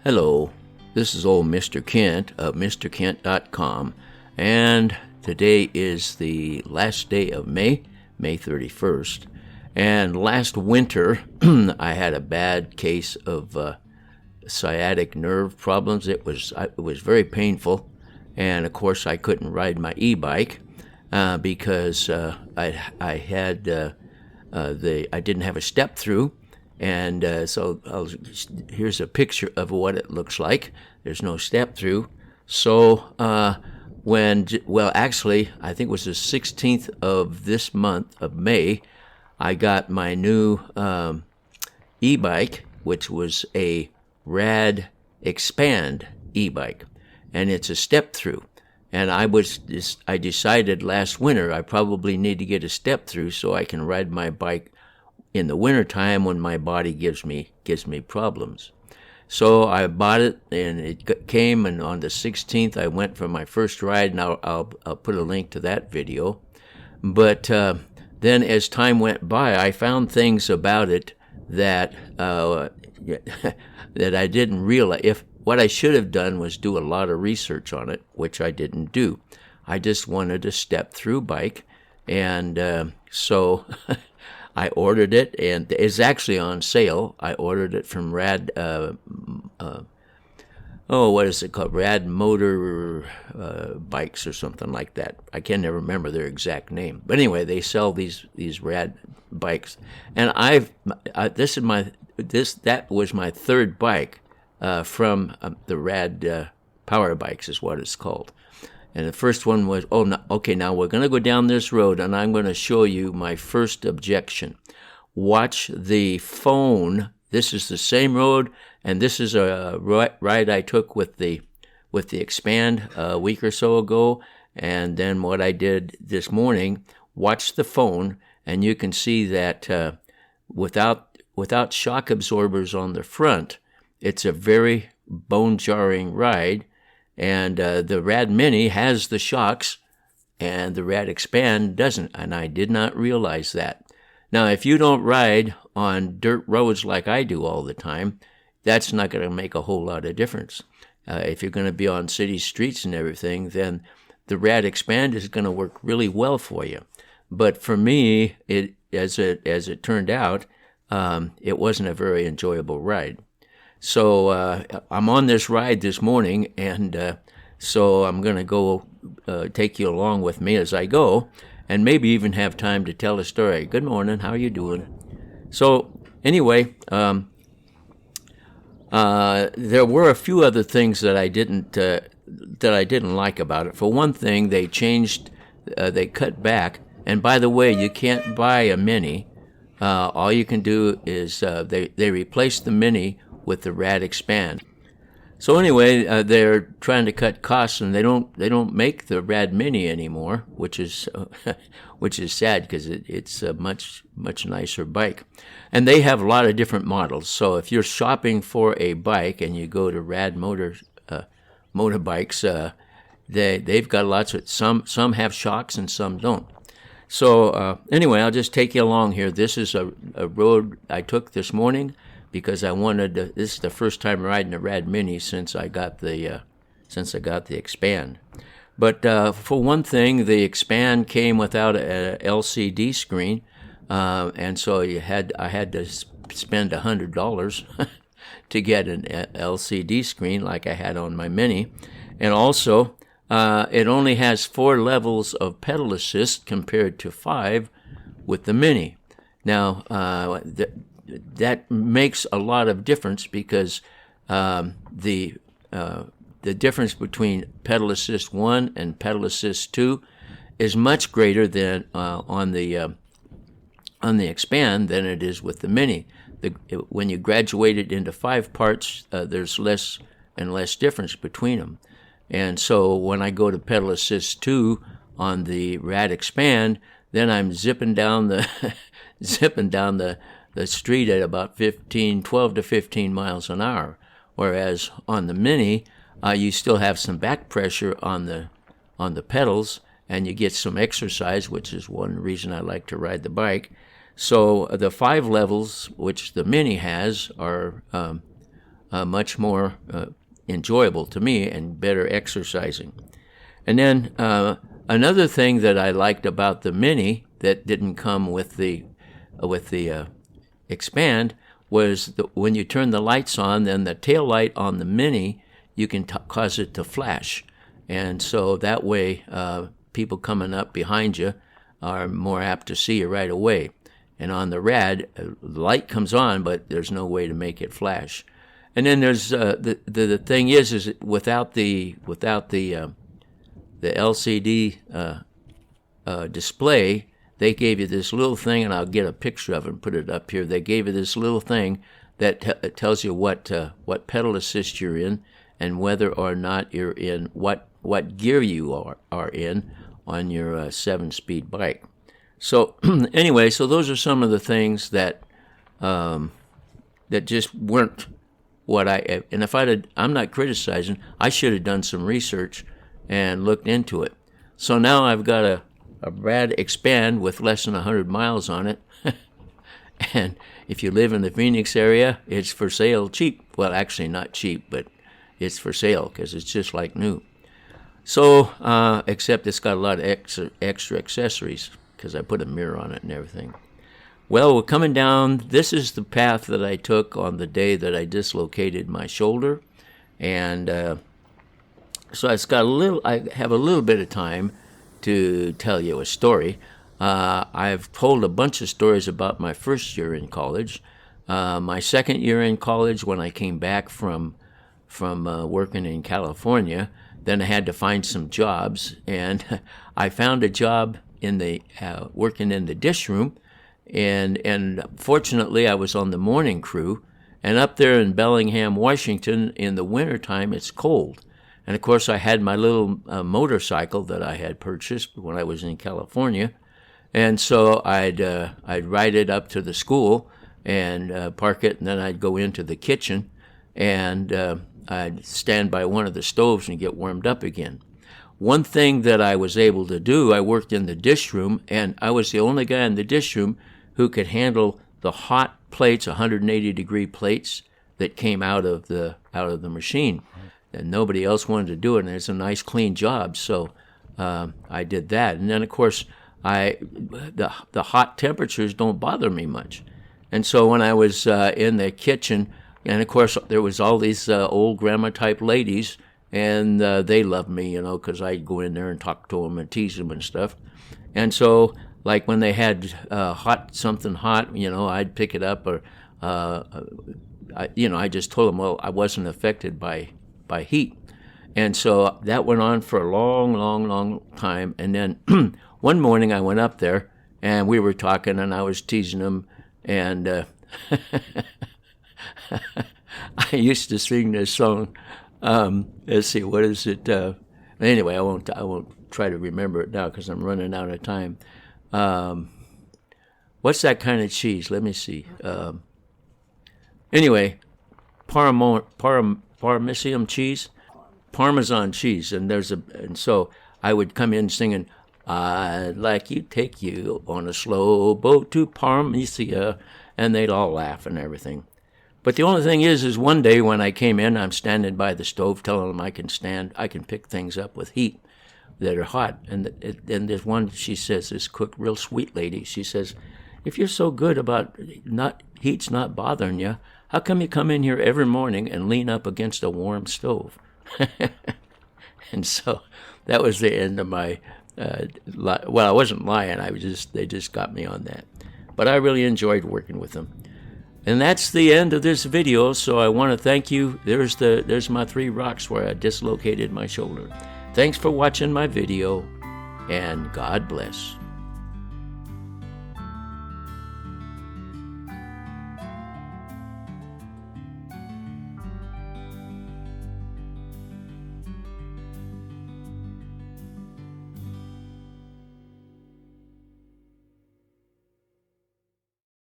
Hello, this is old Mr. Kent of MrKent.com, and today is the last day of May 31st. And last winter, I had a bad case of sciatic nerve problems. It was very painful, and of course I couldn't ride my e-bike because I didn't have a step through. And here's a picture of what it looks like. There's no step through. So actually, I think it was the 16th of this month of May, I got my new e-bike, which was a Rad Expand e-bike, and it's a step through. And I decided last winter I probably need to get a step through so I can ride my bike in the wintertime when my body gives me problems. So I bought it, and it came, and on the 16th I went for my first ride, and I'll put a link to that video. But then as time went by, I found things about it that that I didn't realize. What I should have done was do a lot of research on it, which I didn't do. I just wanted a step-through bike, and so I ordered it, and it's actually on sale. I ordered it from Rad, what is it called? Rad Motor Bikes or something like that. I can never remember their exact name. But anyway, they sell these Rad bikes, and that was my third bike from the Rad Powerbikes is what it's called. And the first one was, now we're going to go down this road, and I'm going to show you my first objection. Watch the phone. This is the same road, and this is a ride I took with the Expand a week or so ago. And then what I did this morning, watch the phone, and you can see that without shock absorbers on the front, it's a very bone-jarring ride. And the Rad Mini has the shocks, and the Rad Expand doesn't, and I did not realize that. Now, if you don't ride on dirt roads like I do all the time, that's not going to make a whole lot of difference. If you're going to be on city streets and everything, then the Rad Expand is going to work really well for you. But for me, as it turned out, it wasn't a very enjoyable ride. So I'm on this ride this morning, and so I'm going to go take you along with me as I go, and maybe even have time to tell a story. Good morning, how are you doing? So anyway, there were a few other things that I didn't like about it. For one thing, they cut back, and by the way, you can't buy a Mini. All you can do is they replaced the Mini with the Rad Expand. So anyway, they're trying to cut costs, and they don't make the Rad Mini anymore, which is sad because it's a much nicer bike. And they have a lot of different models. So if you're shopping for a bike and you go to Rad Motorbikes, they've got lots of some have shocks and some don't. So anyway, I'll just take you along here. This is a road I took this morning, because I wanted to. This is the first time riding a Rad Mini since I got the Expand. But for one thing, the Expand came without a LCD screen, and so I had to spend $100 to get an LCD screen like I had on my Mini, and also it only has 4 levels of pedal assist compared to 5 with the Mini. Now that makes a lot of difference, because the difference between pedal assist 1 and pedal assist 2 is much greater than on the Expand than it is with the Mini. When you graduate it into 5 parts, there's less and less difference between them. And so when I go to pedal assist 2 on the Rad Expand, then I'm zipping down the street at about 12 to 15 miles an hour, whereas on the Mini, you still have some back pressure on the pedals, and you get some exercise, which is one reason I like to ride the bike. So the 5 levels, which the Mini has, are much more enjoyable to me and better exercising. And then another thing that I liked about the Mini that didn't come with the Expand was when you turn the lights on, then the tail light on the Mini, you can cause it to flash. And so that way people coming up behind you are more apt to see you right away. And on the Rad, the light comes on, but there's no way to make it flash. And then there's the thing is without the LCD display, they gave you this little thing, and I'll get a picture of it and put it up here. They gave you this little thing that tells you what pedal assist you're in and whether or not you're in what gear you are in on your 7-speed bike. So anyway, so those are some of the things that that just weren't what and if I'm not criticizing, I should have done some research and looked into it. So now I've got a Rad Expand with less than 100 miles on it. And if you live in the Phoenix area, it's for sale cheap. Well, actually not cheap, but it's for sale because it's just like new. So, except it's got a lot of extra accessories because I put a mirror on it and everything. Well, we're coming down. This is the path that I took on the day that I dislocated my shoulder. And so I have a little bit of time to tell you a story. I've told a bunch of stories about my first year in college. My second year in college, when I came back from working in California, then I had to find some jobs, and I found a job in the working in the dish room, and fortunately I was on the morning crew. And up there in Bellingham, Washington, in the wintertime, it's cold. And of course, I had my little motorcycle that I had purchased when I was in California, and so I'd ride it up to the school and park it, and then I'd go into the kitchen and I'd stand by one of the stoves and get warmed up again. One thing that I was able to do, I worked in the dish room, and I was the only guy in the dish room who could handle the hot plates, 180-degree plates that came out of the machine. And nobody else wanted to do it, and it's a nice clean job, so I did that. And then of course the hot temperatures don't bother me much. And so when I was in the kitchen, and of course there was all these old grandma type ladies, and they loved me, because I'd go in there and talk to them and tease them and stuff. And so like when they had something hot, I'd pick it up, or I just told them, well, I wasn't affected by heat. And so that went on for a long time. And then one morning I went up there and we were talking and I was teasing him, and I used to sing this song. Let's see, what is it? Anyway, I won't try to remember it now because I'm running out of time. What's that kind of cheese? Let me see. Anyway, Parmesan cheese, Parmesan cheese, and so I would come in singing, "I'd like you take you on a slow boat to Parmesia," and they'd all laugh and everything. But the only thing is one day when I came in, I'm standing by the stove telling them I can pick things up with heat that are hot, and there's one, she says, this cook, real sweet lady, she says, "If you're so good about heat's not bothering you, how come you come in here every morning and lean up against a warm stove?" And so that was the end of my, well, I wasn't lying. They just got me on that. But I really enjoyed working with them. And that's the end of this video, so I want to thank you. There's my 3 rocks where I dislocated my shoulder. Thanks for watching my video, and God bless.